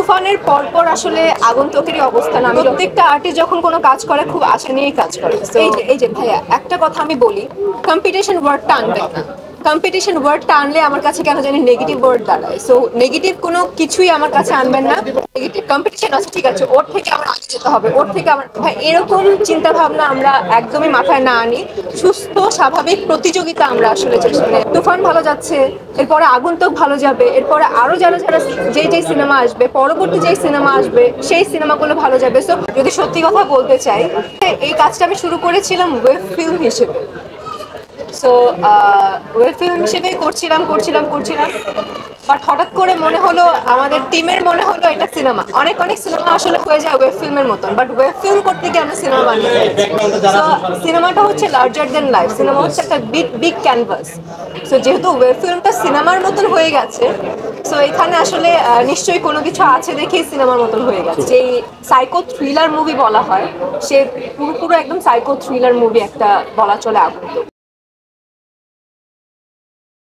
তুফানের পরপর আসলে আগন্তুকেরই অবস্থান। আমি প্রত্যেকটা আর্টিস্ট যখন কোনো কাজ করে খুব আশা নিয়েই কাজ করে। এই যে ভাইয়া একটা কথা আমি বলি, কম্পিটিশন ওয়ার্ডটা আনবেন না। কম্পিটিশন ওয়ার্ডটা আনলে আমার কাছে কেন জানি নেগেটিভ ওয়ার্ড দাঁড়ায়। সো নেগেটিভ কোনো কিছুই আমার কাছে আনবেন না। নেগেটিভ কম্পিটিশন আছে ঠিক আছে, ওর থেকে আমার আগে যেতে হবে, ওর থেকে আমার ভাই এরকম চিন্তা ভাবনা আমরা একদমই মাথায় না আনি। সুস্থ স্বাভাবিক প্রতিযোগিতা আমরা আসলে তুফান ভালো যাচ্ছে, এরপরে আগন্তুক ভালো যাবে, এরপরে আরো যারা যারা যেই সিনেমা আসবে, পরবর্তী যেই সিনেমা আসবে সেই সিনেমাগুলো ভালো যাবে। সো যদি সত্যি কথা বলতে চাই, এই কাজটা আমি শুরু করেছিলাম ওয়েব ফিল্ম হিসেবে। সো ওয়েব ফিল্ম হিসেবে করছিলাম বাট হঠাৎ করে মনে হলো, আমাদের টিমের মনে হলো এটা সিনেমা। অনেক সিনেমা আসলে হয়ে যায় ওয়েব ফিল্মের মতন, বাট ওয়েব ফিল্ম করতে গিয়ে আমরা সিনেমা বানিয়ে সো সিনেমাটা হচ্ছে লার্জার দেন লাইফ। সিনেমা হচ্ছে একটা বিগ ক্যানভাস। সো যেহেতু ওয়েব ফিল্মটা সিনেমার মতন হয়ে গেছে, সো এখানে আসলে নিশ্চয়ই কোনো কিছু আছে দেখেই সিনেমার মতন হয়ে গেছে। যেই সাইকো থ্রিলার মুভি বলা হয়, সে পুরো একদম সাইকো থ্রিলার মুভি একটা বলা চলে আগন্তুক।